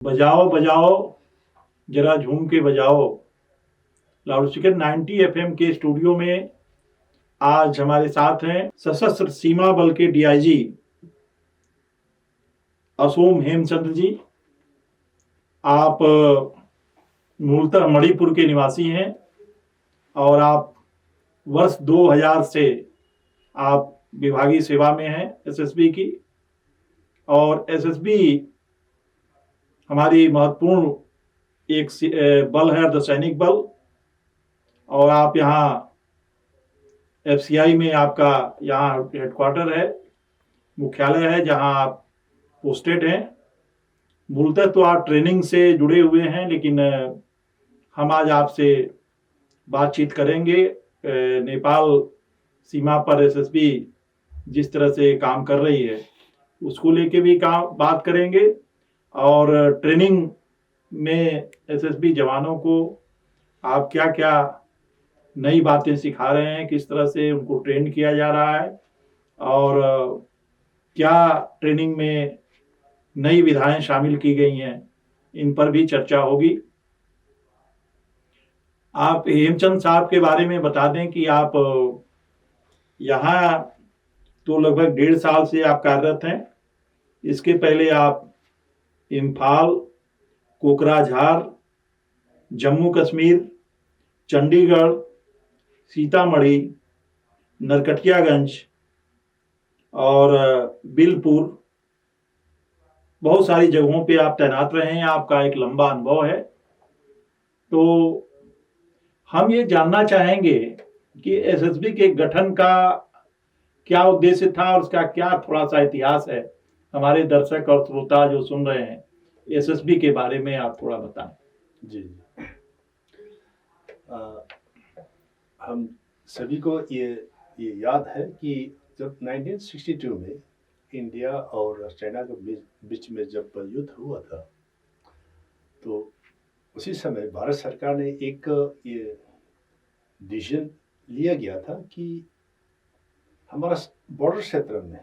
बजाओ बजाओ जरा झूम के बजाओ। लाउडस्पीकर 90 एफएम के स्टूडियो में आज हमारे साथ हैं सशस्त्र सीमा बल के डीआईजी असोम हेमचंद्र जी। आप मूलतः मणिपुर के निवासी हैं और आप वर्ष 2000 से आप विभागीय सेवा में हैं एसएसबी की। और एसएसबी हमारी महत्वपूर्ण एक बल है, अर्धसैनिक बल। और आप यहाँ एफसीआई में आपका यहाँ हेडक्वार्टर है, मुख्यालय है, जहाँ आप पोस्टेड हैं। मूलतः तो आप ट्रेनिंग से जुड़े हुए हैं, लेकिन हम आज आपसे बातचीत करेंगे नेपाल सीमा पर एसएसबी जिस तरह से काम कर रही है उसको लेके भी बात करेंगे। और ट्रेनिंग में एसएसबी जवानों को आप क्या क्या नई बातें सिखा रहे हैं, किस तरह से उनको ट्रेन किया जा रहा है और क्या ट्रेनिंग में नई विधाएं शामिल की गई हैं, इन पर भी चर्चा होगी। आप हेमचंद साहब के बारे में बता दें कि आप यहाँ तो लगभग 1.5 साल से आप कार्यरत हैं। इसके पहले आप इम्फाल, कोकराझार, जम्मू कश्मीर, चंडीगढ़, सीतामढ़ी, नरकटियागंज और बिलपुर, बहुत सारी जगहों पे आप तैनात रहे हैं। आपका एक लंबा अनुभव है। तो हम ये जानना चाहेंगे कि एसएसबी के गठन का क्या उद्देश्य था और उसका क्या थोड़ा सा इतिहास है। हमारे दर्शक और श्रोता जो सुन रहे हैं, एसएसबी के बारे में आप थोड़ा बताएं। जी हम सभी को ये याद है कि जब 1962 में इंडिया और चाइना के बीच में जब युद्ध हुआ था, तो उसी समय भारत सरकार ने एक ये डिसीजन लिया गया था कि हमारा बॉर्डर क्षेत्र में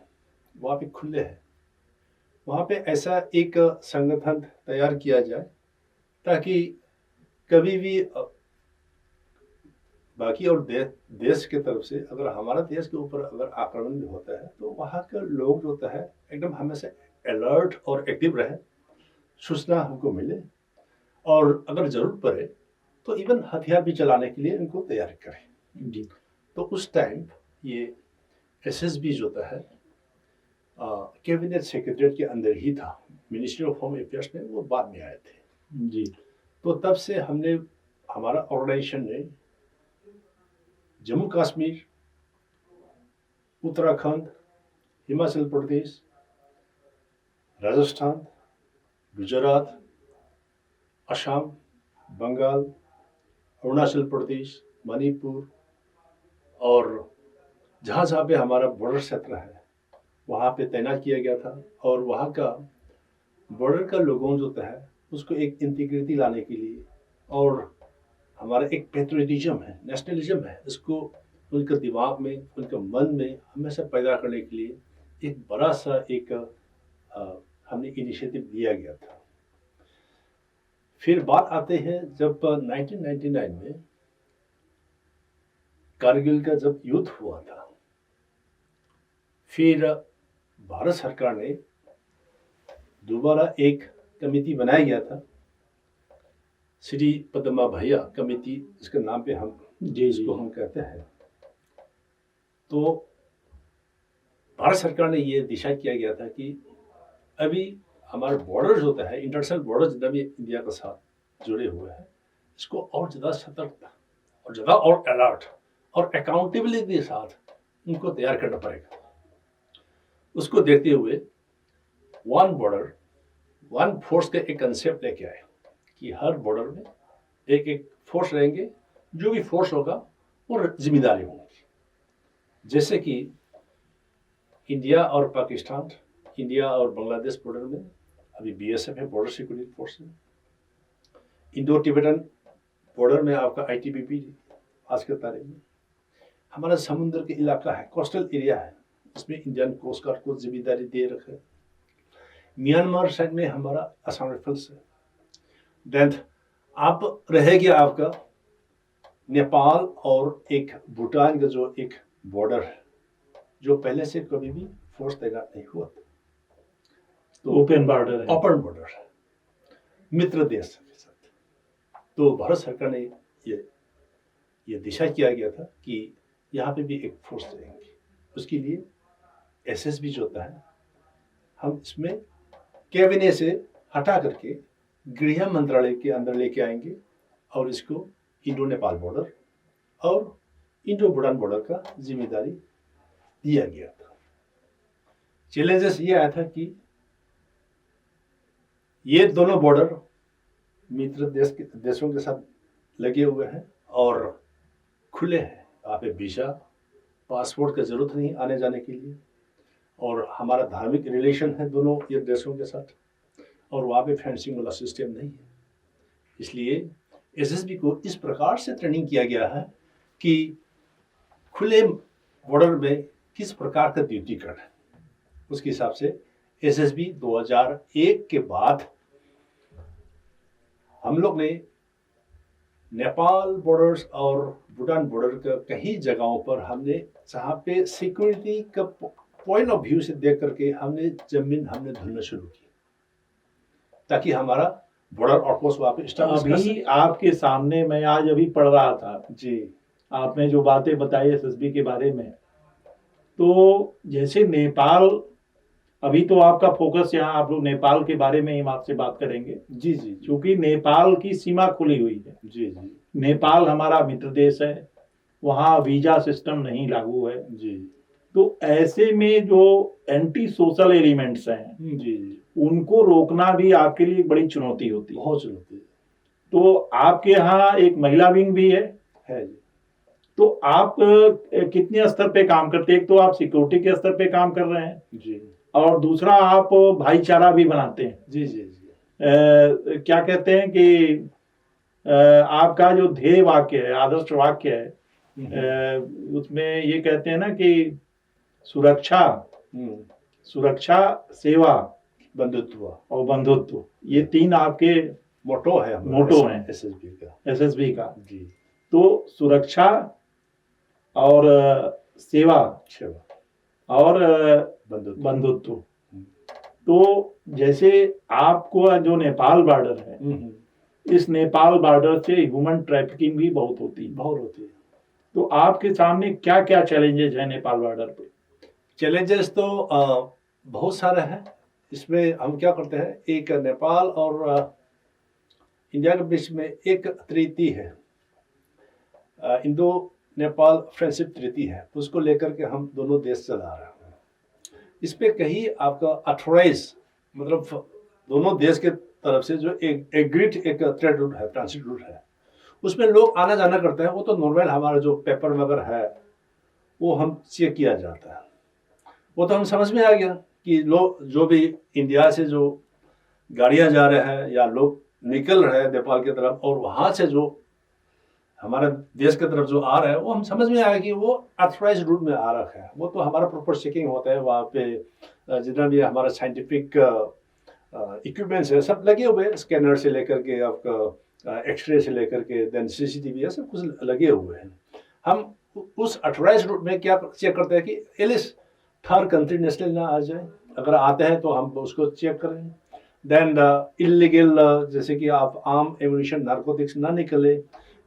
वहाँ पे खुले है, वहाँ पे ऐसा एक संगठन तैयार किया जाए ताकि कभी भी बाकी और देश की तरफ से अगर हमारा देश के ऊपर अगर आक्रमण भी होता है तो वहाँ के लोग जो होता है एकदम हमेशा अलर्ट और एक्टिव रहे, सूचना हमको मिले और अगर जरूरत पड़े तो इवन हथियार भी चलाने के लिए इनको तैयार करें। जी। तो उस टाइम ये एसएसबी जो होता है कैबिनेट सेक्रेटरीट के अंदर ही था, मिनिस्ट्री ऑफ होम अफेयर्स में वो बाद में आए थे। जी। तो तब से हमने हमारा ऑर्गेनाइजेशन ने जम्मू कश्मीर, उत्तराखंड, हिमाचल प्रदेश, राजस्थान, गुजरात, असम, बंगाल, अरुणाचल प्रदेश, मणिपुर और जहाँ जहाँ पे हमारा बॉर्डर क्षेत्र है वहाँ पे तैनात किया गया था। और वहाँ का बॉर्डर का लोगों जो है उसको एक इंटीग्रिटी लाने के लिए और हमारा एक पेट्रियटिज्म है, नेशनलिज्म है, इसको उनके दिमाग में, उनके मन में हमेशा पैदा करने के लिए एक बड़ा सा एक हमने इनिशिएटिव लिया गया था। फिर बात आते हैं जब 1999 में कारगिल का जब युद्ध हुआ था, फिर भारत सरकार ने दोबारा एक कमेटी बनाया गया था, श्री पद्मा भैया कमेटी इसके नाम पे हम जिसको हम कहते हैं। तो भारत सरकार ने ये डिसाइड किया गया था कि अभी हमारा बॉर्डर जो होता है, इंटरनेशनल बॉर्डर जितना भी इंडिया के साथ जुड़े हुए हैं, इसको और ज़्यादा सतर्कता और ज़्यादा और अलर्ट और अकाउंटेबिलिटी के साथ उनको तैयार करना पड़ेगा। उसको देखते हुए वन बॉर्डर वन फोर्स का एक कंसेप्ट लेके आए कि हर बॉर्डर में एक एक फोर्स रहेंगे, जो भी फोर्स होगा वो जिम्मेदारी होंगी। जैसे कि इंडिया और पाकिस्तान, इंडिया और बांग्लादेश बॉर्डर में अभी बीएसएफ है, बॉर्डर सिक्योरिटी फोर्स है। इंडो तिब्बतन बॉर्डर में आपका आईटीबीपी आज के तारीख में। हमारा समुद्र के इलाका है, कोस्टल एरिया है, इसमें इंडियन कोस्ट गार्ड को जिम्मेदारी दे रखे। म्यांमार साइड में हमारा असम राइफल्स है, देन अब रह गया आपका नेपाल और एक भूटान का जो एक बॉर्डर है, जो पहले से कभी भी फोर्स तैनात नहीं हुआ था। तो ओपन बॉर्डर है, ओपन बॉर्डर है मित्र देश के साथ। तो भारत सरकार ने ये दिशा किया गया था कि यहाँ पे भी एक फोर्स रहेंगे। उसके लिए एसएसबी जो होता है, हम इसमें कैबिनेट से हटा करके गृह मंत्रालय के अंदर लेके आएंगे और इसको इंडो नेपाल बॉर्डर और इंडो भूटान बॉर्डर का जिम्मेदारी दिया गया था। चैलेंजेस ये आया था कि ये दोनों बॉर्डर मित्र देशों के साथ लगे हुए हैं और खुले हैं, यहाँ पे वीजा पासपोर्ट की जरूरत नहीं आने जाने के लिए, और हमारा धार्मिक रिलेशन है दोनों ये देशों के साथ, और वहाँ पे फेंसिंग वाला सिस्टम नहीं है। इसलिए एसएसबी को इस प्रकार से ट्रेनिंग किया गया है कि खुले बॉर्डर में किस प्रकार का ड्यूटी करना है। उसके हिसाब से एसएसबी 2001 के बाद हम लोग ने नेपाल बॉर्डर्स और भूटान बॉर्डर का कई जगहों पर हमने जहाँ पे सिक्योरिटी का पॉइंट ऑफ व्यू से देख करके हमने जमीन ढूंढना शुरू की, ताकि हमारा बॉर्डर आउटपोस्ट वहाँ पे अभी आपके सामने मैं आज अभी पढ़ रहा था जी, आपने जो बातें बताई एसएसबी के बारे में, तो जैसे नेपाल, अभी तो आपका फोकस यहाँ आप लोग नेपाल के बारे में हम आपसे बात करेंगे। जी जी, क्योंकि नेपाल की सीमा खुली हुई है। जी जी, नेपाल हमारा मित्र देश है, वहाँ वीजा सिस्टम नहीं लागू है जी। तो ऐसे में जो एंटी सोशल एलिमेंट्स हैं जी जी, उनको रोकना भी आपके लिए एक बड़ी चुनौती होती है। बहुत चुनौती है। तो आपके यहाँ एक महिला विंग भी है जी। तो आप कितने स्तर पे काम करते हैं? एक तो आप सिक्योरिटी के स्तर पे काम कर रहे हैं जी, और दूसरा आप भाईचारा भी बनाते हैं। जी जी जी, क्या कहते हैं कि आपका जो ध्येय वाक्य है, आदर्श वाक्य है, उसमें ये कहते हैं ना कि सुरक्षा, सुरक्षा, सेवा, बंधुत्व और बंधुत्व, ये तीन आपके मोटो है एसएसबी का। जी। तो सुरक्षा और सेवा और बंधुत्व। तो जैसे आपको जो नेपाल बॉर्डर है, इस नेपाल बॉर्डर से ह्यूमन ट्रैफिकिंग भी बहुत होती है। तो आपके सामने क्या क्या चैलेंजेस है नेपाल बॉर्डर पे? चैलेंजेस तो बहुत सारे हैं। इसमें हम क्या करते हैं, एक नेपाल और इंडिया के बीच में एक ट्रीटी है, इंडो नेपाल फ्रेंडशिप ट्रीटी है, उसको लेकर के हम दोनों देश चला रहे हैं। इस पे कहीं आपका 28 मतलब दोनों देश के तरफ से जो एक एग्रीड एक ट्रेड रूट है, ट्रांसिट रूट है, उसमें लोग आना जाना करते हैं। वो तो नॉर्मल हमारा जो पेपर वगैरह है वो हम चेक किया जाता है। वो तो हम समझ में आ गया कि लोग जो भी इंडिया से जो गाड़ियां जा रहे हैं या लोग निकल रहे हैं नेपाल की तरफ, और वहां से जो हमारे देश की तरफ जो आ रहा है, वो हम समझ में आया कि वो ऑथराइज रूट में आ रखा है। वो तो हमारा प्रॉपर चेकिंग होता है वहाँ पे, जितना भी हमारा साइंटिफिक इक्विपमेंट्स है सब लगे हुए, स्कैनर से लेकर के आपका एक्सरे से लेकर के देन सीसीटीवी है, सब कुछ लगे हुए हैं। हम उस ऑथराइज रूट में क्या चेक करते हैं कि एलिस थर्ड कंट्री नेशनल ना आ जाए, अगर आते हैं तो हम उसको चेक करें। देन इलीगल जैसे कि आप आर्म एम्यूनिशन नार्कोटिक्स ना निकले,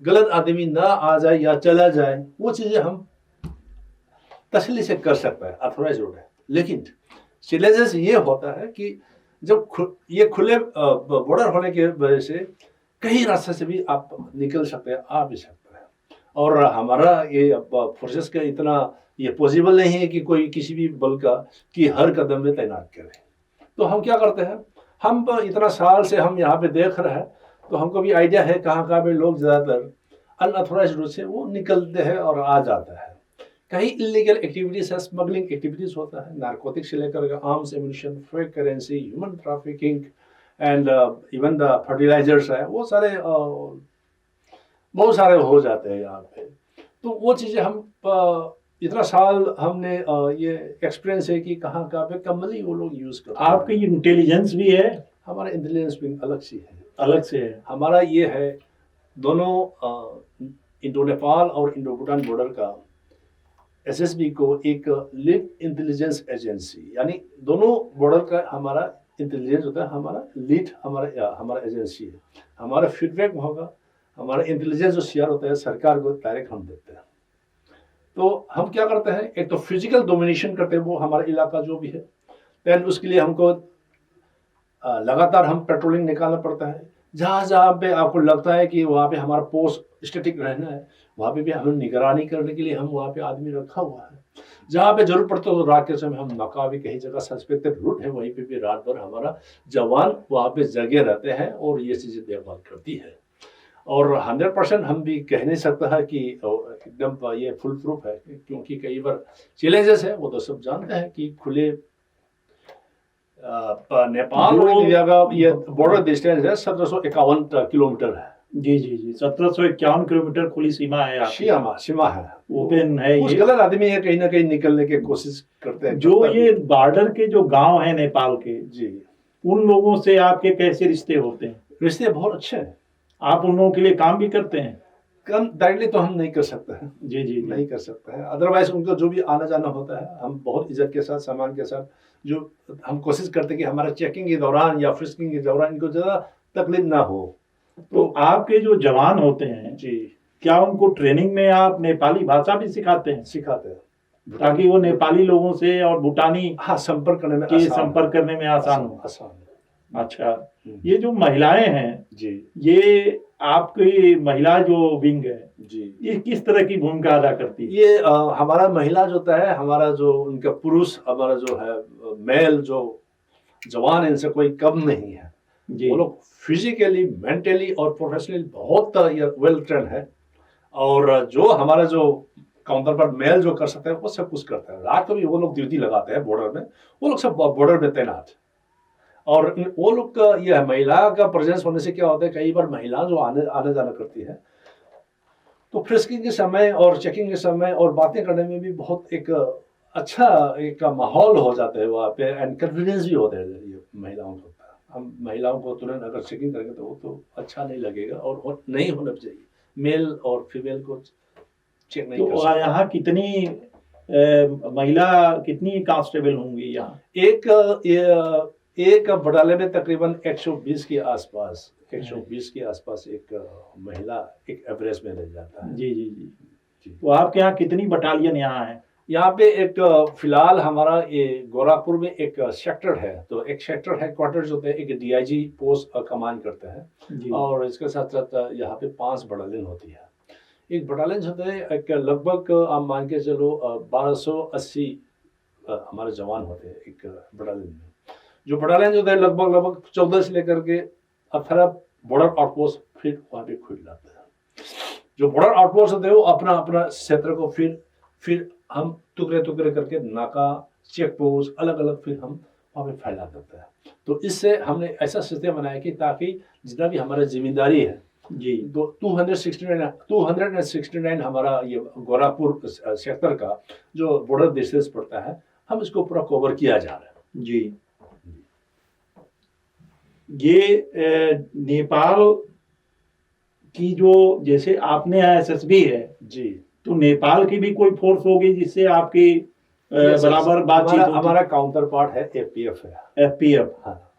गलत आदमी ना आ जाए या चला जाए, वो चीज़ें हम तसल्ली से कर सकते हैं, ऑथराइज रोड है। लेकिन चैलेंजेस ये होता है कि जब ये खुले बॉर्डर होने की वजह से कई रास्ते से भी आप निकल सकते हैं, आ भी सकते हैं, और हमारा ये फोर्सेस का इतना ये पॉसिबल नहीं है कि कोई किसी भी बल का कि हर कदम में तैनात करे। तो हम क्या करते हैं, हम इतना साल से हम यहाँ पे देख रहे हैं, तो हमको भी आइडिया है कहाँ कहाँ पे लोग ज़्यादातर अनऑथराइज्ड रूट से वो निकलते हैं और आ जाता है। कहीं इलीगल एक्टिविटीज है, स्मगलिंग एक्टिविटीज होता है, नार्कोटिक्स से लेकर arms ammunition, fake currency, human trafficking and even the fertilisers है, वो सारे बहुत सारे हो जाते हैं यहाँ पे। तो वो चीज़ें हम इतना साल हमने ये एक्सपीरियंस है कि कहाँ कहाँ पे कमली वो लोग यूज़ करते हैं। आपकी इंटेलिजेंस भी है? हमारा इंटेलिजेंस भी अलग सी है। अलग से है। हमारा ये है दोनों इंडो नेपाल और इंडो भूटान बॉर्डर का एसएसबी को एक लीड इंटेलिजेंस एजेंसी, यानी दोनों बॉर्डर का हमारा इंटेलिजेंस होता है, हमारा लीड हमारा एजेंसी है। हमारा फीडबैक होगा, हमारा इंटेलिजेंस जो शेयर होता है सरकार को डायरेक्ट हम देते हैं। तो हम क्या करते हैं, एक तो फिजिकल डोमिनेशन करते हैं वो हमारा इलाका जो भी है, देन उसके लिए हमको लगातार हम पेट्रोलिंग निकालना पड़ता है। जहाँ जहाँ पे आपको लगता है कि वहाँ पे हमारा पोस्ट स्टैटिक रहना है, वहाँ पे भी हमें निगरानी करने के लिए हम वहाँ पे आदमी रखा हुआ है। जहाँ पे जरूरत पड़ता है तो रात के समय हम नकाबी, कहीं जगह सस्पेक्टेड रूट है वहीं पे भी रात भर हमारा जवान वहाँ पे जगे रहते हैं और ये चीज़ें देखभाल करती है। और 100% हम भी कह नहीं सकता है कि एकदम ये फुल प्रूफ है, क्योंकि कई बार चैलेंजेस है, वो तो सब जानते हैं कि खुले नेपाल और इंडिया का ये बॉर्डर डिस्टेंस है 1751 किलोमीटर है। जी जी जी, 1751 किलोमीटर खुली सीमा है आपकी। सीमा है, ओपन है। कुछ ये गलत आदमी है कहीं ना कहीं निकलने की कोशिश करते हैं। जो ये बॉर्डर के जो गांव है नेपाल के, जी, उन लोगों से आपके कैसे रिश्ते होते हैं? रिश्ते बहुत अच्छे हैं। आप उन लोगों के लिए काम भी करते हैं? कम डायरेक्टली तो हम नहीं कर सकते हैं। जी जी, नहीं कर सकते हैं, अदरवाइज उनको जो भी आना जाना होता है हम बहुत इज्जत के साथ, सामान के साथ, जो हम कोशिश करते हैं कि हमारा चेकिंग के दौरान या फ्रिस्किंग के दौरान इनको ज़्यादा तकलीफ ना हो। तो आपके जो जवान होते हैं जी, क्या उनको ट्रेनिंग में आप नेपाली भाषा भी सिखाते हैं? सिखाते हैं ताकि वो नेपाली लोगों से और भूटानी हाँ संपर्क करने में संपर्क करने में आसान हो। आसान। अच्छा, ये जो महिलाएं हैं जी, ये आपकी महिला जो विंग है जी, ये किस तरह की भूमिका अदा करती है? ये हमारा महिला जो होता है, हमारा जो उनका पुरुष, हमारा जो है मेल जो जवान है, इनसे कोई कम नहीं है। जी, वो लोग फिजिकली, मेंटली और प्रोफेशनली बहुत वेल ट्रेन है। और जो हमारा जो काउंटर पर मेल जो कर सकते हैं वो सब कुछ करते हैं। रात को भी वो लोग ड्यूटी लगाते हैं बॉर्डर में, वो लोग सब बॉर्डर में तैनात। और वो लोग का यह महिला का प्रेजेंस होने से क्या होता है, कई बार महिला जो आने जाना करती है तो फ्रिस्किंग के समय और चेकिंग के समय और बातें करने में भी बहुत एक अच्छा एक माहौल हो जाता है वहाँ पे, एंड कन्फिडेंस भी होता है ये महिलाओं को। हम महिलाओं को तुरंत अगर चेकिंग करेंगे तो वो तो अच्छा नहीं लगेगा और नहीं होना चाहिए। मेल और फीमेल को चेक नहीं कर तो सकते। यहाँ कितनी महिला कितनी कांस्टेबल होंगी यहाँ? एक बटालियन में तकरीबन 120 के आसपास, 120 के आसपास एक महिला एक एवरेज में रह जाता है। जी जी जी। तो आपके यहाँ कितनी बटालियन यहाँ है? यहाँ पे एक फिलहाल हमारा ये गोरखपुर में एक सेक्टर है, तो एक सेक्टर हेडक्वार्टर्स होते हैं, एक डीआईजी पोस्ट कमान करते हैं, और इसके साथ साथ यहाँ पे 5 बटालियन होती है। एक बटालियन होते हैं, एक लगभग आप मान के चलो 1280 हमारे जवान होते हैं एक बटालियन में। जो बटालियन होते हैं लगभग 14 से लेकर के 18 बॉर्डर आउटपोस्ट फिर वहाँ पे खुल जाते हैं। जो बॉर्डर आउटपोस्ट होते हैं वो अपना अपना क्षेत्र को फिर हम टुकड़े करके नाका, चेक पोस्ट अलग अलग फिर हम वहाँ पे फैला देते हैं। तो इससे हमने ऐसा सिस्टम बनाया कि ताकि जितना भी हमारा जिम्मेदारी है जी, 269 हमारा ये गोरखपुर सेक्टर का जो बॉर्डर डिस्टेंस पड़ता है, हम इसको पूरा कवर किया जा रहा है। जी, ये नेपाल की जो जैसे आपने एसएसबी है जी, तो नेपाल की भी कोई फोर्स होगी जिससे आपकी बराबर बातचीत? हमारा काउंटर पार्ट है एफपीएफ है। एफपीएफ, हाँ,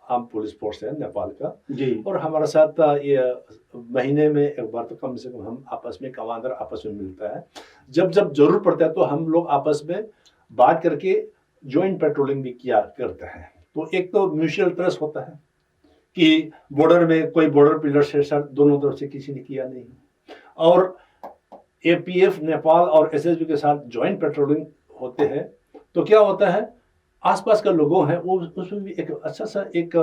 आम पुलिस फोर्स है नेपाल का जी, और हमारे साथ ये महीने में एक बार तो कम से कम हम आपस में कमांडर आपस में मिलता है। जब जरूरत पड़ता है तो हम लोग आपस में बात करके ज्वाइंट पेट्रोलिंग भी किया करते हैं। तो एक तो म्यूचुअल ट्रस्ट होता है कि बॉर्डर में कोई बॉर्डर पिलर से सर दोनों तरफ से किसी ने किया नहीं, और एपीएफ नेपाल और एसएसबी के साथ ज्वाइंट पेट्रोलिंग होते हैं। तो क्या होता है, आसपास का लोगों हैं वो उसमें भी एक अच्छा सा एक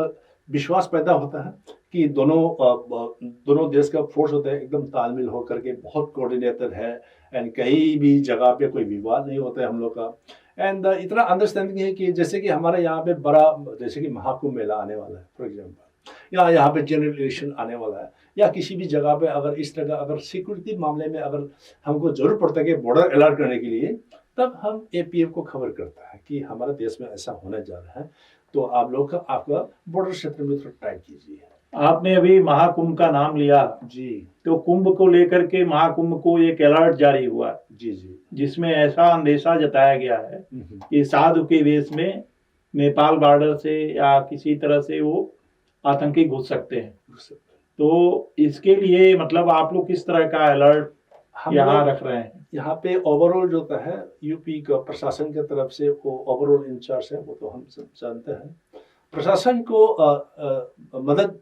विश्वास पैदा होता है कि दोनों देश का फोर्स होता है एकदम तालमेल होकर के बहुत कोऑर्डिनेटेड है, एंड कहीं भी जगह पे कोई विवाद नहीं होता है हम लोग का। एंड इतना अंडरस्टैंडिंग है कि जैसे कि हमारे यहाँ पे बड़ा जैसे कि महाकुंभ मेला आने वाला है फॉर एग्जाम्पल, या यहाँ पे जनरल इलेक्शन आने वाला है, या किसी भी जगह पे अगर इस तरह अगर सिक्योरिटी मामले में अगर हमको जरूरत पड़ता है कि बॉर्डर अलर्ट करने के लिए, तब हम एपीएफ को खबर करता है कि हमारे देश में ऐसा होने जा रहा है, तो आप लोग आपका बॉर्डर क्षेत्र में थोड़ा टाइट कीजिए। आपने अभी महाकुंभ का नाम लिया, जी तो कुंभ को लेकर के महाकुंभ को एक अलर्ट जारी हुआ जी जी। जिसमें ऐसा अंदेशा जताया गया है कि साधु के वेश में नेपाल बॉर्डर से या किसी तरह से वो आतंकी घुस सकते हैं। तो इसके लिए मतलब आप लोग किस तरह का अलर्ट हम यहाँ लोग रख रहे हैं? यहाँ पे ओवरऑल जो है यूपी का प्रशासन की तरफ से वो ओवरऑल इंचार्ज है, वो तो हम सब जानते हैं। प्रशासन को मदद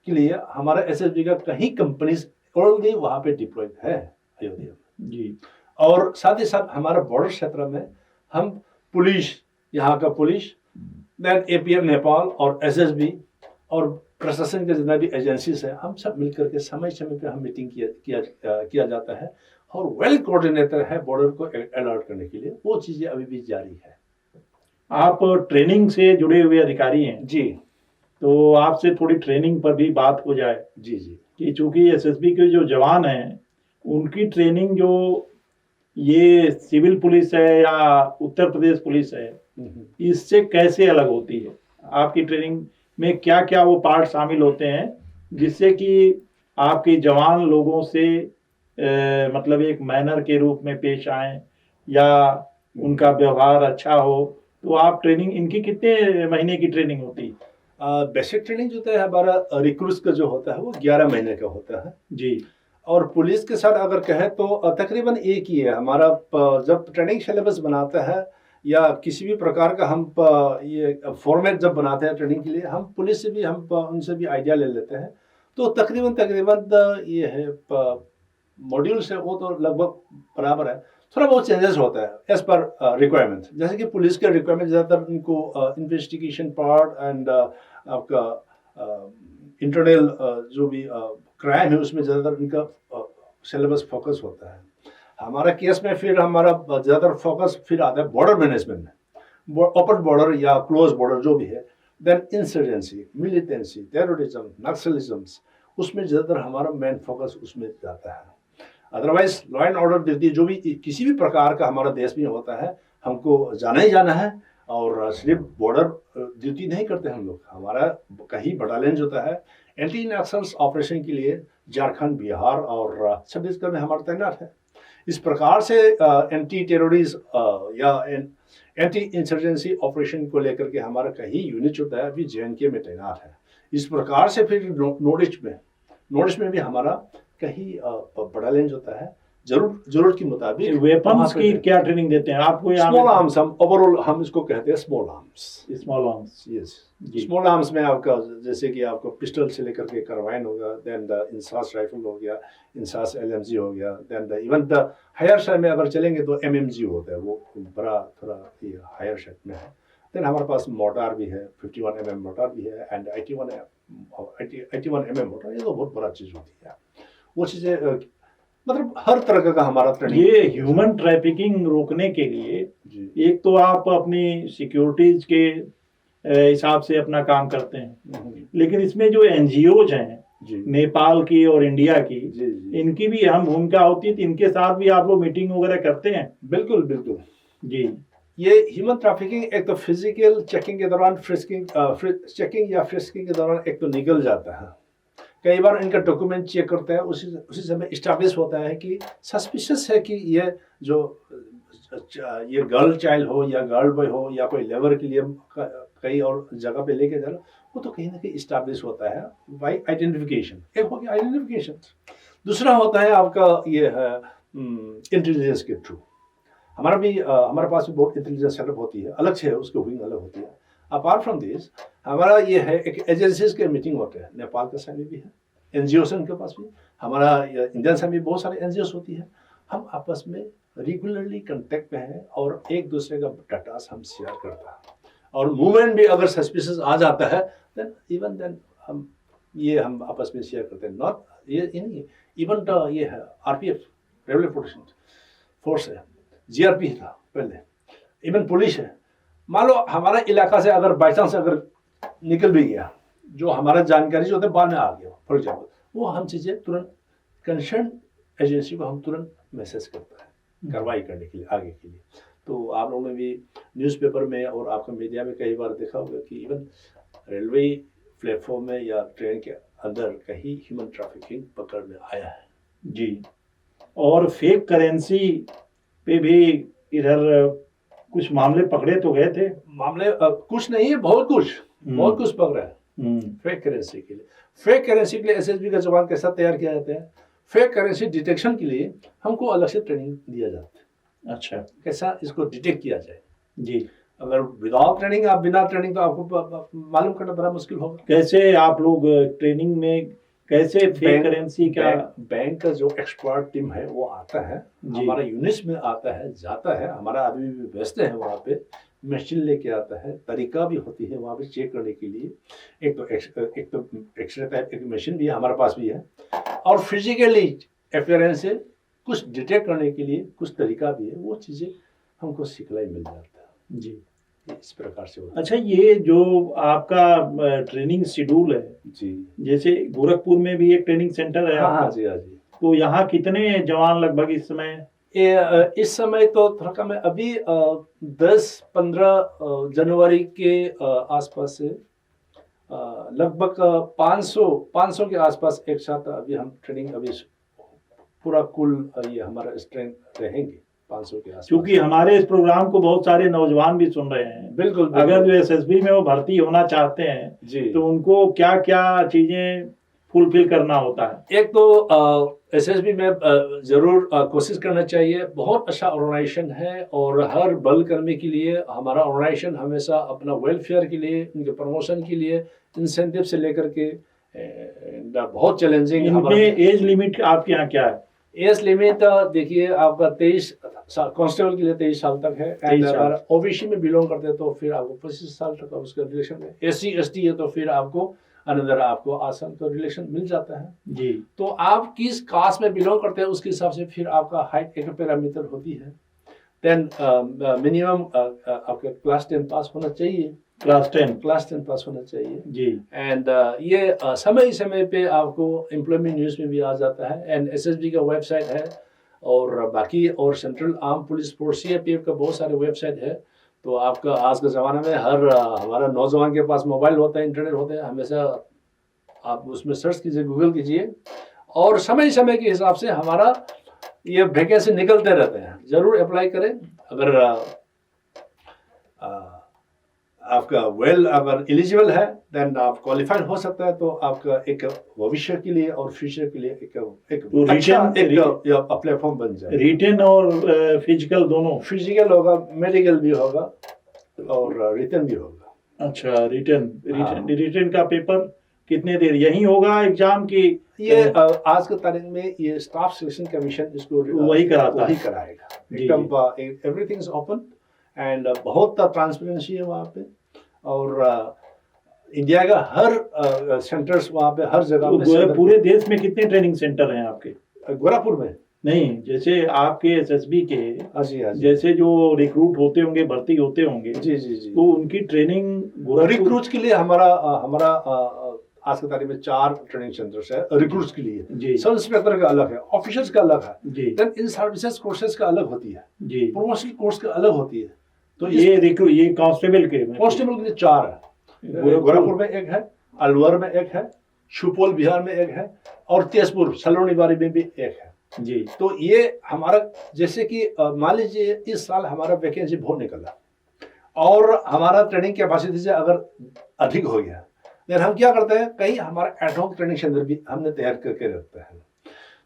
के लिए हमारा एसएसबी का कहीं कंपनीज ऑलरेडी वहाँ पे डिप्लॉयड है अयोध्या में जी। और साथ ही साथ हमारा बॉर्डर क्षेत्र में हम पुलिस, यहाँ का पुलिस, देन एपीएफ नेपाल और एसएसबी और प्रशासन के जितना भी एजेंसीज है, हम सब मिलकर के समय समय पे हम मीटिंग किया जाता है और वेल कोऑर्डिनेटर है बॉर्डर को अलर्ट करने के लिए। वो चीजें अभी भी जारी है। आप ट्रेनिंग से जुड़े हुए अधिकारी हैं जी, तो आपसे थोड़ी ट्रेनिंग पर भी बात हो जाए जी जी। कि चूंकि एसएसबी के जो जवान हैं उनकी ट्रेनिंग जो ये सिविल पुलिस है या उत्तर प्रदेश पुलिस है इससे कैसे अलग होती है? आपकी ट्रेनिंग में क्या क्या वो पार्ट शामिल होते हैं जिससे कि आपके जवान लोगों से मतलब एक मैनर के रूप में पेश आए या उनका व्यवहार अच्छा हो? तो आप ट्रेनिंग इनकी कितने महीने की ट्रेनिंग होती है? बेसिक ट्रेनिंग जो है हमारा रिक्रूट्स का जो होता है वो 11 महीने का होता है जी। और पुलिस के साथ अगर कहें तो तकरीबन एक ही है हमारा। जब ट्रेनिंग सिलेबस बनाता है या किसी भी प्रकार का हम ये फॉर्मेट जब बनाते हैं ट्रेनिंग के लिए, हम पुलिस से भी हम उनसे भी आइडिया ले लेते हैं। तो तकरीबन ये है मॉड्यूल्स है वो तो लगभग बराबर है, थोड़ा बहुत चेंजेस होता है एज पर रिक्वायरमेंट। जैसे कि पुलिस के रिक्वायरमेंट ज़्यादातर उनको इन्वेस्टिगेशन पार्ट एंड आपका इंटरनल जो भी क्राइम है उसमें ज़्यादातर इनका सिलेबस फोकस होता है। हमारा केस में फिर हमारा ज़्यादातर फोकस फिर आता है बॉर्डर मैनेजमेंट में, ओपन बॉर्डर या क्लोज बॉर्डर जो भी है, then insurgency, militancy, terrorism, naxalism, उसमें ज़्यादातर हमारा मेन फोकस उसमें जाता है। Otherwise law and order duty जो भी किसी भी प्रकार का हमारा देश में होता है हमको जाना ही जाना है और सिर्फ बॉर्डर ड्यूटी नहीं करते हम लोग। हमारा कहीं बटालियन जो होता है एंटी नक्सल्स ऑपरेशन के लिए झारखंड, बिहार और छत्तीसगढ़ में हमारा तैनात है। इस प्रकार से एंटी टेररिज्म या एंटी इंसर्जेंसी ऑपरेशन को लेकर के हमारा कहीं यूनिट होता है अभी जेएनके में तैनात है। इस प्रकार से फिर नॉर्थ में भी हमारा कहीं बटालियन जो होता है जरूरत के मुताबिक वेपन्स की क्या ट्रेनिंग देते हैं आपको? स्मॉल आर्म्स, हम ओवरऑल हम इसको कहते हैं small arms. Small arms, yes. Small arms में आपका जैसे कि आपको पिस्टल से लेकर के कार्बाइन होगा, देन द इंसास राइफल हो गया, इंसास एलएमजी हो गया, then the even the higher side में अगर चलेंगे तो एमएमजी होता है, वो बड़ा थोड़ा ये हायर साइड में है। देन हमारे पास मोटार भी है, 51 mm मोटार भी है एंड 81 mm मोटार। ये तो बहुत बड़ा चीज़ होती है। वो चीज़ें मतलब हर तरह का हमारा ट्रेनिंग। ये ह्यूमन ट्रैफिकिंग रोकने के लिए एक तो आप अपनी सिक्योरिटीज के हिसाब से अपना काम करते हैं, लेकिन इसमें जो एनजीओज हैं नेपाल की और इंडिया की, इनकी भी अहम भूमिका होती है। तो इनके साथ भी आप लोग मीटिंग वगैरह करते हैं? बिल्कुल बिल्कुल जी। ये ह्यूमन ट्रैफिकिंग एक तो फिजिकल चेकिंग के दौरान चेकिंग या फ्रिस्किंग के दौरान एक तो निकल जाता है। कई बार इनका डॉक्यूमेंट चेक करते हैं, उसी समय इस्टेब्लिश होता है कि सस्पिशियस है कि ये जो ये गर्ल चाइल्ड हो या गर्ल बॉय हो या कोई लेबर के लिए कई और जगह पे लेके जा रहा, वो तो कहीं ना कहीं इस्टेब्लिश होता है बाई आइडेंटिफिकेशन। एक हो गया आइडेंटिफिकेशन, दूसरा होता है आपका ये है इंटेलिजेंस के थ्रू। हमारे पास भी बहुत इंटेलिजेंस सेटअप होती है, अलग से है, उसकी विंग अलग होती है। अपार्ट फ्रॉम दिस हमारा ये है एक एजेंसीज के मीटिंग होते हैं, नेपाल का साइड में भी है, एनजीओ से उनके पास भी, हमारा इंडियन साइड में बहुत सारे एनजीओ होती है। हम आपस में रेगुलरली कांटेक्ट में हैं और एक दूसरे का डाटा हम शेयर करता है और मूवमेंट भी अगर सस्पिशियस आ जाता है देन हम आपस में शेयर करते हैं। नॉट ये नहीं, इवन ये है आरपीएफ, रेवल्यूशनरी प्रोटेक्शन फोर्स है, जीआरपी था पहले, इवन पुलिस है। मान लो हमारा इलाका से अगर बाई चांस अगर निकल भी गया, जो हमारा जानकारी जो होता है बाद में आ गया फॉर एग्जाम्पल, वो हम चीज़ें तुरंत कंसर्न एजेंसी को हम तुरंत मैसेज करता है कार्रवाई करने के लिए आगे के लिए। तो आप लोगों ने भी न्यूज़पेपर में और आपका मीडिया में कई बार देखा होगा कि इवन रेलवे प्लेटफॉर्म में या ट्रेन के अंदर कहीं ह्यूमन ट्रैफिकिंग पकड़ में आया है। जी। और फेक करेंसी पे भी इधर कुछ मामले पकड़े तो गए थे। मामले कुछ नहीं है, बहुत कुछ पकड़ा है फेक करेंसी के लिए। फेक करेंसी के लिए एसएसबी का जवान कैसा तैयार किया जाता है, फेक करेंसी डिटेक्शन के लिए हमको अलग से ट्रेनिंग दिया जाता है। अच्छा, कैसा इसको डिटेक्ट किया जाए। जी। अगर विदाउट ट्रेनिंग, आप बिना ट्रेनिंग तो आपको मालूम करना बड़ा मुश्किल होगा। कैसे आप लोग ट्रेनिंग में कैसे फेक करेंसी का? बैंक का जो एक्सपर्ट टीम है वो आता है, हमारा यूनिट्स में आता है, जाता है, हमारा आदमी भी व्यस्त है वहाँ पे, मशीन लेके आता है, तरीका भी होती है वहाँ पे चेक करने के लिए। एक तो एक्सरे टाइप एक मशीन भी है, हमारे पास भी है, और फिजिकली अपीयरेंस से कुछ डिटेक्ट करने के लिए कुछ तरीका भी है, वो चीज़ें हमको सिखलाई मिल जाता है। जी, इस प्रकार से होता है। अच्छा, ये जो आपका ट्रेनिंग शेड्यूल है जी, जैसे गोरखपुर में भी एक ट्रेनिंग सेंटर है आपका? हाँ जी, हाँ जी। तो यहाँ कितने जवान लगभग इस समय? इस समय तो थोड़ा कम है, अभी 10-15 जनवरी के आसपास से लगभग 500 के आसपास एक साथ अभी हम ट्रेनिंग, अभी पूरा कुल ये हमारा स्ट्रेंथ रहेंगे 500 के आसपास। क्योंकि हमारे इस प्रोग्राम को बहुत सारे नौजवान भी सुन रहे हैं। बिल्कुल। अगर जो एसएसबी में वो भर्ती होना चाहते हैं जी, तो उनको क्या क्या चीजें फुलफिल करना होता है? एक तो एसएसबी में जरूर कोशिश करना चाहिए। बहुत अच्छा ऑर्गेनाइजेशन है और हर बल कर्मी के लिए हमारा ऑर्गेनाइजेशन हमेशा अपना वेलफेयर के लिए, उनके प्रमोशन के लिए, इंसेंटिव से लेकर के बहुत चैलेंजिंग। इनमें एज लिमिट आपके यहाँ क्या है? एज लिमिट देखिए, आपका 23 साल कांस्टेबल के लिए 23 साल तक है। एंड अगर ओबीसी में बिलोंग करते हैं तो फिर आपको 25 साल तक उसका रिलेक्शन है। एससी एसटी है तो फिर आपको अनदर आपको आसान तो रिलेक्शन मिल जाता है। जी। तो आप किस कास्ट में बिलोंग करते हैं उसके हिसाब से फिर आपका हाइट एक पैरामीटर होती है। देन मिनिमम आपका क्लास 10 पास होना चाहिए। क्लास 10 पास होना चाहिए जी। एंड ये समय समय पे आपको एम्प्लॉयमेंट न्यूज़ में भी आ जाता है। एंड एसएसबी का वेबसाइट है और बाकी और central arm police force CRPF का बहुत सारे वेबसाइट है। तो आपका आज के ज़माने में हर हमारा नौजवान के पास मोबाइल होता है, इंटरनेट होता है, हमेशा आप उसमें सर्च कीजिए, गूगल कीजिए, और समय समय के हिसाब से हमारा ये वैकेंसी निकलते रहते हैं। ज़रूर अप्लाई करें। अगर आपका अगर एलिजिबल है देन आप क्वालिफाइड हो सकता है, तो आपका एक भविष्य के लिए और फ्यूचर के लिए एक अच्छा प्लेटफॉर्म बन जाए। रिटन और फिजिकल दोनों? फिजिकल होगा, मेडिकल भी होगा और रिटन भी होगा। अच्छा, रिटन का पेपर कितने देर यही होगा एग्जाम की? ये आज के तारीख में ये स्टाफ सिलेक्शन कमीशन इसको वही कराएगा। एकदम एवरीथिंग इज ओपन एंड बहुत ट्रांसपेरेंसी है वहाँ पे। और इंडिया का हर सेंटर्स वहाँ पे हर जगह तो पूरे देश में कितने ट्रेनिंग सेंटर हैं आपके? गोरखपुर में नहीं, जैसे आपके एसएसबी के जी, जैसे जो रिक्रूट होते होंगे, भर्ती होते होंगे, जी, तो उनकी ट्रेनिंग रिक्रूट के लिए हमारा आज की तारीख में 4 ट्रेनिंग सेंटर्स है रिक्रूट्स के लिए। सब इंस्पेक्टर का अलग है, ऑफिसर्स का अलग है, देन इन सर्विसेज कोर्सेज का अलग होती है, प्रोमोशनल कोर्स का अलग होती है। तो ये कांस्टेबल के लिए 4 है। गोरखपुर में एक है, अलवर में एक है, सुपौल बिहार में एक है, और तेजपुर सलोनीबारी में भी एक है। जी। तो ये हमारा जैसे कि मान लीजिए इस साल हमारा वैकेंसी बहुत निकला और हमारा ट्रेनिंग कैपेसिटी से अगर अधिक हो गया, देन हम क्या करते हैं, कहीं हमारा एडहॉक ट्रेनिंग सेंटर भी हमने तैयार करके रखते हैं।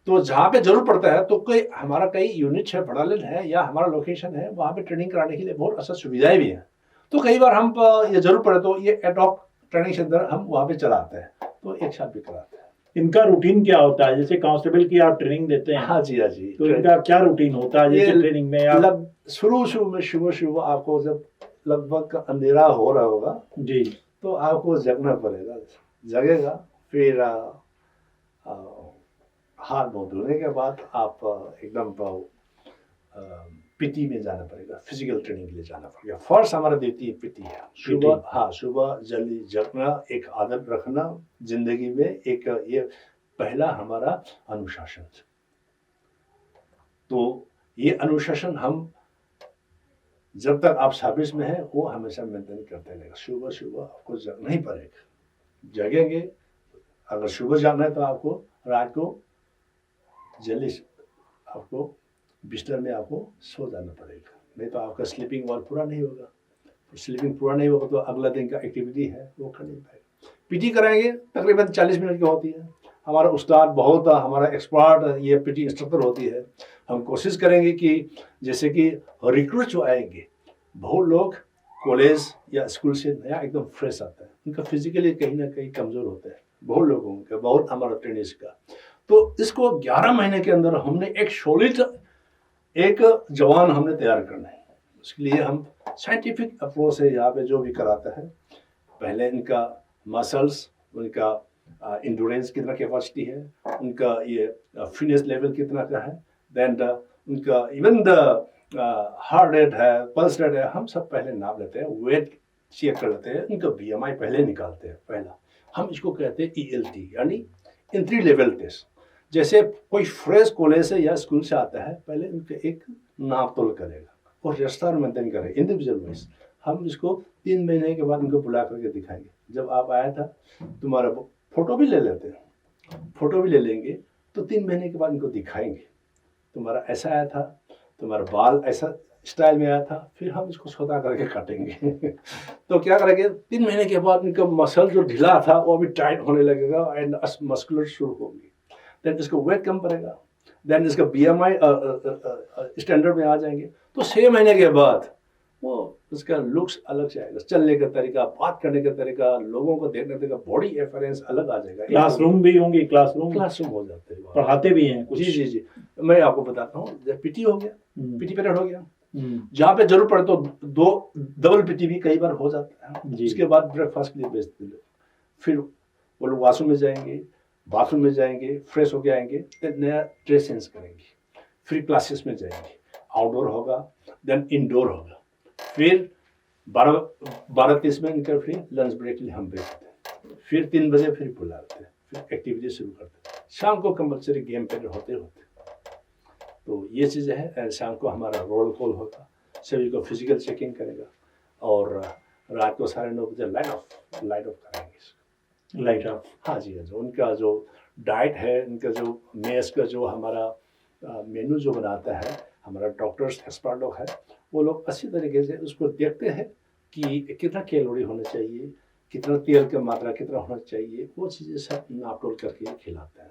तो जहाँ पे जरूर पड़ता है तो कई यूनिट है, बटालियन है या हमारा लोकेशन है, वहाँ पे ट्रेनिंग कराने के लिए बहुत अच्छा सुविधाएं भी हैं। तो कई बार हम ये जरूर पड़े तो ये एडहॉक ट्रेनिंग सेंटर हम वहाँ पे चलाते हैं, तो एक साथ भी कराते हैं। इनका रूटीन क्या होता है? जैसे कांस्टेबल की आप ट्रेनिंग देते हैं। हाँ जी, हाँ जी। तो इनका क्या रूटीन होता है? जैसे ट्रेनिंग में आप शुरू में सुबह आपको जब लगभग अंधेरा हो रहा होगा जी, तो आपको जगना पड़ेगा। जगेगा, फिर हाथ मुँह धोने के बाद आप एकदम पीटी में जाना पड़ेगा, फिजिकल ट्रेनिंग के लिए जाना पड़ेगा। फर्स्ट हमारा ड्यूटी पीटी है। सुबह जल्दी जगना, एक आदत रखना जिंदगी में, एक ये पहला हमारा अनुशासन। तो ये अनुशासन हम जब तक आप सर्विस में है वो हमेशा मेंटेन करते रहेगा। सुबह आपको जगना ही पड़ेगा। जगेंगे, अगर सुबह जाना है तो आपको रात को जल्दी आपको बिस्तर में आपको सो जाना पड़ेगा, नहीं तो आपका स्लीपिंग वर्क पूरा नहीं होगा। स्लीपिंग पूरा नहीं होगा तो अगला दिन का एक्टिविटी है वो कर नहीं पाएगा। पीटी कराएंगे तकरीबन 40 मिनट की होती है। हमारा उस्ताद बहुत हमारा एक्सपर्ट ये पीटी इंस्ट्रक्टर होती है। हम कोशिश करेंगे कि जैसे कि रिक्रूट जो आएंगे, बहुत लोग कॉलेज या स्कूल से नया एकदम फ्रेश आता है, उनका फिजिकली कहीं ना कहीं कमज़ोर होता है, बहुत लोगों का, बहुत हमारा ट्रेनिंग्स का। तो इसको 11 महीने के अंदर हमने एक सॉलिड एक जवान हमने तैयार करना है। उसके लिए हम साइंटिफिक अप्रोच से यहाँ पे जो भी कराता है, पहले इनका मसल्स, उनका इंडोरेंस कितना कैपेसिटी है, उनका ये फिटनेस लेवल कितना का है, देन उनका इवन द हार्ट रेट है, पल्स रेट है, हम सब पहले नाप लेते हैं, वेट चेक कर लेते हैं, उनका BMI पहले निकालते हैं। पहला हम इसको कहते हैं ELT यानी एंट्री लेवल टेस्ट। जैसे कोई फ्रेश कॉलेज से या स्कूल से आता है, पहले उनका एक नाप तोल करेगा और रजिस्टर मेंटेन करेगा इंडिविजुअल वाइज। हम इसको 3 महीने के बाद उनको बुला करके दिखाएंगे, जब आप आया था तुम्हारा फोटो भी ले लेते हैं, फोटो भी ले लेंगे तो 3 महीने के बाद इनको दिखाएंगे तुम्हारा ऐसा आया था, तुम्हारा बाल ऐसा स्टाइल में आया था, फिर हम इसको सोता करके काटेंगे। तो क्या करेंगे, 3 महीने के बाद इनका मसल जो ढीला था वो अभी टाइट होने लगेगा एंड मस्कुलर शुरू होगी। देन इसका वेट कम पड़ेगा, देन इसका BMI स्टैंडर्ड में आ जाएंगे। तो 6 महीने के बाद वो उसका लुक्स अलग से आएगा, चलने का तरीका, बात करने का तरीका, लोगों को देखने का तरीका, बॉडी एफरेंस अलग आ जाएगा। क्लासरूम भी होंगे, क्लासरूम हो जाते हैं, पढ़ाते भी हैं कुछ। जी मैं आपको बताता हूँ, जब पीटी हो गया, पीटी पीरियड हो गया, जहाँ पे जरूर पड़े तो 2 डबल पीटी भी कई बार हो जाता है। उसके बाद ब्रेकफास्ट के लिए भेजते लोग, फिर वो लोग वॉशरूम में जाएंगे, बाथरूम में जाएंगे, फ्रेश होके आएंगे, फिर नया ड्रेस चेंज करेंगे, फिर क्लासेस में जाएंगे, आउटडोर होगा, देन इंडोर होगा, फिर 12:30 में इनका फिर लंच ब्रेक के लिए हम ब्रेक देते हैं, फिर 3 बजे फिर बुलाते हैं, फिर एक्टिविटी शुरू करते हैं, शाम को कंपल्सरी गेम पीरियड होते होते। तो ये चीज़ें हैं। शाम को हमारा रोल कॉल होगा, सभी को फिजिकल चेकिंग करेगा और रात को 9:30 बजे लाइट ऑफ करेंगे। लाइट ऑफ, हाँ जी, हाँ जी। उनका जो डाइट है, उनका जो मेस का जो हमारा मेनू जो बनाता है, हमारा डॉक्टर्स एक्सपर्ट लोग है, वो लोग अच्छी तरीके से उसको देखते हैं कि कितना कैलोरी होना चाहिए, कितना तेल का मात्रा कितना होना चाहिए, वो चीज़ें सब नाप तोल करके खिलाते हैं।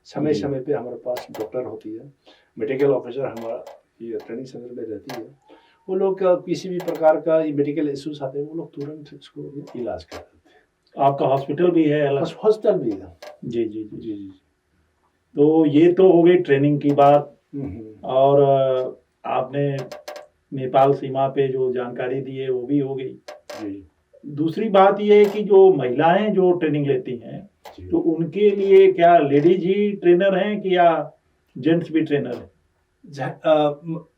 समय समय पे हमारे पास डॉक्टर होती है, मेडिकल ऑफिसर हमारा ये ट्रेनिंग सेंटर में रहती है, वो लोग का किसी भी प्रकार का मेडिकल इश्यूज आते हैं, वो लोग तुरंत इसको इलाज कर देते हैं। आपका हॉस्पिटल भी है अलग? हॉस्पिटल भी है। जी जी जी जी। तो ये तो हो गई ट्रेनिंग की बात, और आपने नेपाल सीमा पे जो जानकारी दी है वो भी हो गई जी। दूसरी बात ये है कि जो महिलाएं जो ट्रेनिंग लेती हैं, तो उनके लिए क्या लेडीज ही ट्रेनर हैं कि या जेंट्स भी ट्रेनर हैं?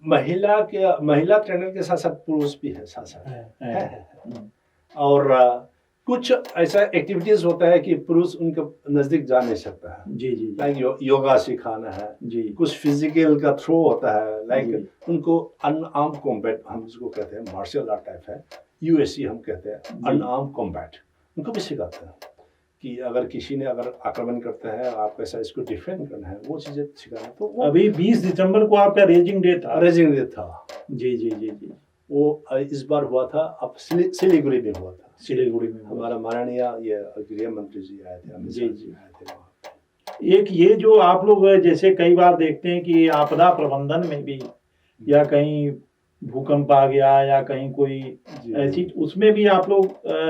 महिला ट्रेनर के साथ साथ पुरुष भी है साथ साथ। और कुछ ऐसा एक्टिविटीज होता है कि पुरुष उनके नजदीक जा नहीं सकता है। जी जी। लाइक योगा सिखाना है जी। कुछ फिजिकल का थ्रो होता है, लाइक उनको अनआर्म कॉम्बैट हम जिसको कहते हैं, मार्शल आर्ट टाइप है, USC हम कहते हैं अनआर्म कॉम्बैट, उनको भी सिखाते हैं कि अगर किसी ने अगर आक्रमण करता है, आप कैसा इसको डिफेंड करना है, वो चीजें सिखाना। तो अभी 20 दिसंबर को आपका रेजिंग डे था? रेजिंग डे था। जी जी जी जी। वो इस बार हुआ था, अब सिलीगुड़ी में हुआ था। सिलीगुड़ी में हमारा माननीय ये गृह मंत्री जी आए थे, जी जी आए थे वहाँ। एक ये जो आप लोग जैसे कई बार देखते हैं कि आपदा प्रबंधन में भी, या कहीं भूकंप आ गया या कहीं कोई ऐसी, उसमें भी आप लोग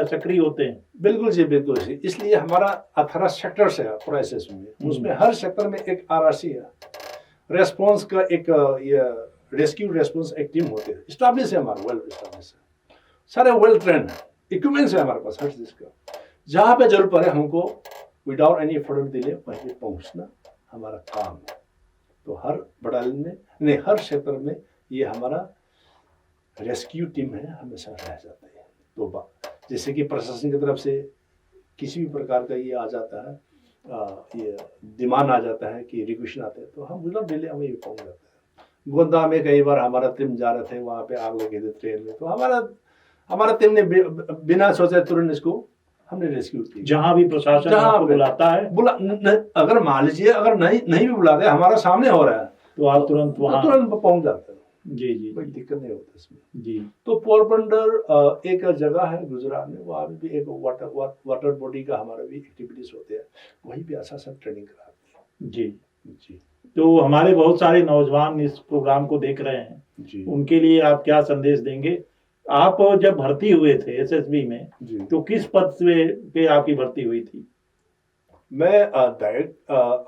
सक्रिय होते हैं? बिल्कुल जी, बिल्कुल जी। इसलिए हमारा 18 सेक्टर्स है प्रोसेस में, उसमें हर सेक्टर में एक RRC है, रेस्पॉन्स का एक ये रेस्क्यू रेस्पॉन्स एक टीम होती है, स्टैब्लिश है हमारा, वेल स्टैब्लिश है, सारे वेल ट्रेंड है, इक्विपमेंट्स है हमारे पास हर चीज़ का। जहाँ पे जरूरत पड़े हमको विदाउट एनी फर्दर डिले वहीं पे पहुँचना हमारा काम है। तो हर बटालियन में नहीं, हर क्षेत्र में ये हमारा रेस्क्यू टीम है, हमेशा रह जाता है। तो जैसे कि प्रशासन की तरफ से किसी भी प्रकार का ये आ जाता है, ये डिमांड आ जाता है कि रिक्वेशन आते हैं, तो हम विदाउट डिले हमें पहुँच जाते हैं। गोंदा में कई बार हमारा टीम जा रहे थे, वहाँ पे आग लगी थी ट्रेन में, तो हमारा टीम ने बिना सोचे तुरंत इसको हमने रेस्क्यू की। जहां भी प्रशासन आपको बुलाता है, अगर मान लीजिए अगर नहीं भी बुलाते, हमारा सामने हो रहा है तो आप तुरंत वहां पहुंच जाते हैं। जी जी, कोई दिक्कत नहीं होता इसमें जी। तो पोरबंदर एक जगह है गुजरात में, वहाँ भी एक वाटर बॉडी का हमारा भी एक्टिविटीज होते हैं, वहीं भी अच्छा ट्रेनिंग कराते हैं। जी जी। तो हमारे बहुत सारे नौजवान इस प्रोग्राम को देख रहे हैं जी, उनके लिए आप क्या संदेश देंगे? आप जब भर्ती हुए थे एसएसबी में जी, तो किस पद पे आपकी भर्ती हुई थी? मैं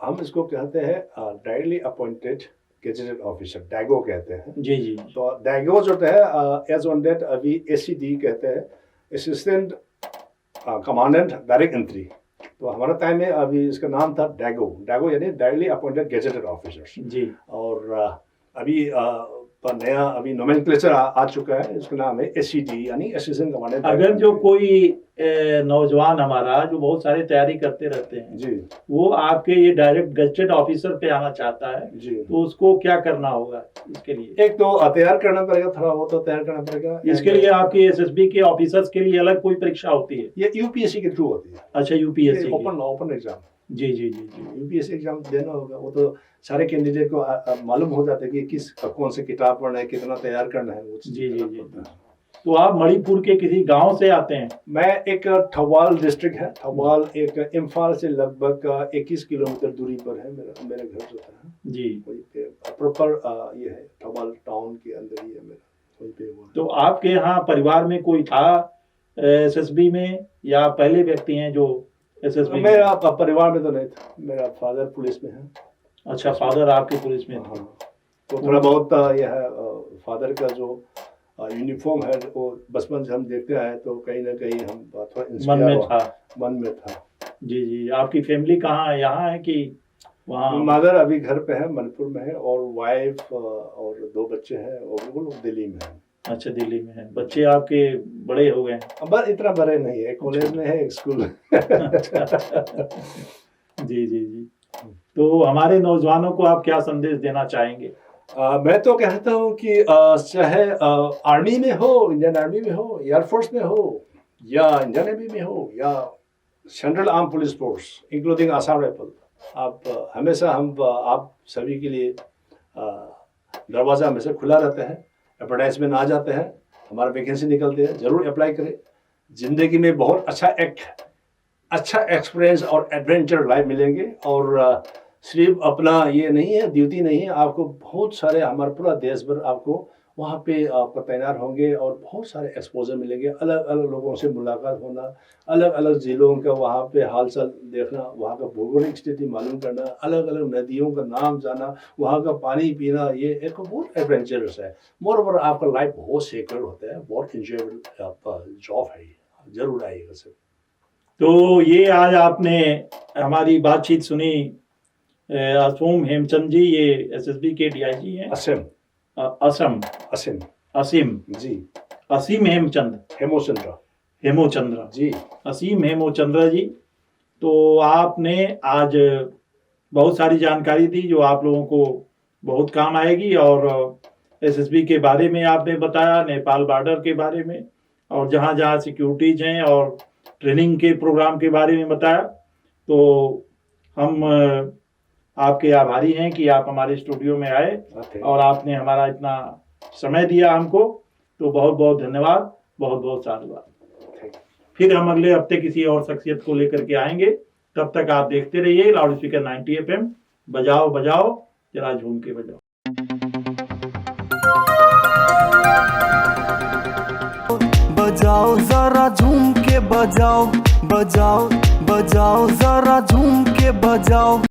हम इसको कहते हैं डायरेक्टली अपॉइंटेड गेजेटेड ऑफिसर, डैगो कहते हैं। जी जी। तो डैगो जो है एज ऑन डेट अभी एसीडी कहते हैं, असिस्टेंट कमांडेंट डायरेक्ट एंट्री। तो हमारा टाइम में अभी इसका नाम था डैगो यानी डायरेक्टली अपॉइंटेड गेजेटेड ऑफिसर जी। और अभी नया अभी नोमेनक्लेचर आ चुका है, इसका नाम है एसीडी यानी असिस्टेंट कमांडेंट। अगर जो कोई नौजवान हमारा जो बहुत सारे तैयारी करते रहते हैं जी, वो आपके ये डायरेक्ट गेजेटेड ऑफिसर पे आना चाहता है जी, तो उसको क्या करना होगा इसके लिए? एक तो तैयार करना पड़ेगा, थोड़ा वो तो तैयार करना पड़ेगा। इसके लिए आपकी एसएसबी के ऑफिसर्स के लिए अलग कोई परीक्षा होती है? ये यूपीएससी के थ्रू होती है। अच्छा, यूपीएससी ओपन एग्जाम। जी जी जी जी। यूपीएससी एग्जाम देना होगा, वो तो सारे कैंडिडेट को मालूम हो जाता है कि कौन से किताब पढ़ना है, कितना तैयार करना है। जी जी जी। तो आप मणिपुर के किसी गांव से आते हैं? मैं एक थौबाल डिस्ट्रिक्ट है, थौबाल एक इम्फाल से लगभग 21 किलोमीटर दूरी पर है मेरा घर जो है जी। वहीं पे प्रॉपर ये है, थौबाल टाउन के अंदर ही है मेरा, वहीं पे हुआ। तो आपके यहाँ परिवार में कोई था एसएसबी में या पहले व्यक्ति हैं जो एसएसबी? मेरा परिवार में तो नहीं था, मेरा फादर पुलिस में है। अच्छा, फादर आपके पुलिस में थे। हाँ, तो थोड़ा बहुत यह है फादर का जो यूनिफॉर्म है वो बचपन से हम देखते आए, तो कहीं ना कहीं हम थोड़ा मन में था। जी जी। आपकी फैमिली कहाँ है, यहाँ है कि वहाँ? मदर अभी घर पे है, मनपुर में है, और वाइफ और 2 बच्चे हैं, और वो लोग दिल्ली में है। अच्छा, दिल्ली में है। बच्चे आपके बड़े हो गए हैं? अब इतना बड़े नहीं है, कॉलेज में है, एक स्कूल में। जी जी जी। तो हमारे नौजवानों को आप क्या संदेश देना चाहेंगे? मैं तो कहता हूँ कि चाहे आर्मी में हो, इंडियन आर्मी में हो, एयरफोर्स में हो, या इंडियन नेवी में हो, या central arm police force including Assam rifle, आप हमेशा आप सभी के लिए दरवाज़ा हमेशा खुला रहता है। एडवर्टाइजमेंट आ जाते हैं, हमारा वैकेंसी निकलते हैं, ज़रूर अप्लाई करें। ज़िंदगी में बहुत अच्छा एक्सपीरियंस और एडवेंचर लाइफ मिलेंगे, और सिर्फ अपना ये नहीं है, ड्यूटी नहीं है, आपको बहुत सारे हमारा पूरा देश भर आपको वहाँ पे आपको तैनात होंगे, और बहुत सारे एक्सपोजर मिलेंगे, अलग अलग लोगों से मुलाकात होना, अलग अलग ज़िलों का वहाँ पे हालचाल देखना, वहाँ का भौगोलिक स्थिति मालूम करना, अलग अलग नदियों का नाम जाना, वहाँ का पानी पीना, ये एक बहुत एडवेंचरस है। मोर आपका लाइफ बहुत सेक्रेट होता है, बहुत इंजॉयबल आपका जॉब है, जरूर आइएगा सर। तो ये आज आपने हमारी बातचीत सुनी। असूम हेमचंद जी, ये एसएसबी के डीआईजी हैं। असीम जी, असीम हेमोचंद्र जी, असीम हेमोचंद्र जी। तो आपने आज बहुत सारी जानकारी दी जो आप लोगों को बहुत काम आएगी, और एसएसबी के बारे में आपने बताया, नेपाल बॉर्डर के बारे में, और जहाँ जहाँ सिक्योरिटीज हैं और ट्रेनिंग के प्रोग्राम के बारे में बताया। तो हम आपके आभारी हैं कि आप हमारे स्टूडियो में आए और आपने हमारा इतना समय दिया हमको। तो बहुत बहुत धन्यवाद, बहुत बहुत साधुवाद। फिर हम अगले हफ्ते किसी और शख्सियत को लेकर के आएंगे। तब तक आप देखते रहिए लाउड स्पीकर 90 FM। बजाओ बजाओ जरा झूम के बजाओ। बजाओ जरा झूम के बजाओ, बजाओ बजाओ जरा झूम के बजाओ।